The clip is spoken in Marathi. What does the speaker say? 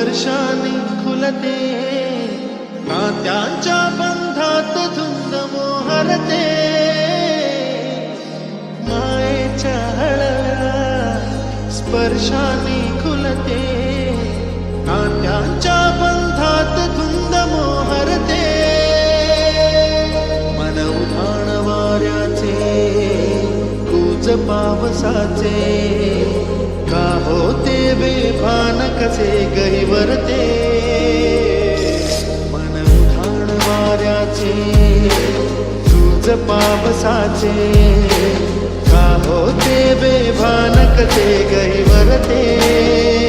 स्पर्शाने खुलते, नात्यांच्या बंधात धुंद मोहरते. मायेच्या हळव्या स्पर्शाने खुलते, नात्यांच्या बंधात धुंद मोहरते. मन उधाण वाऱ्याचे, कूच पावसाचे, का होते बेभान कसे गहिवरते. मन उधाण वाऱ्याचे, कूच पावसाचे, का होते बेभान कसे गहिवरते.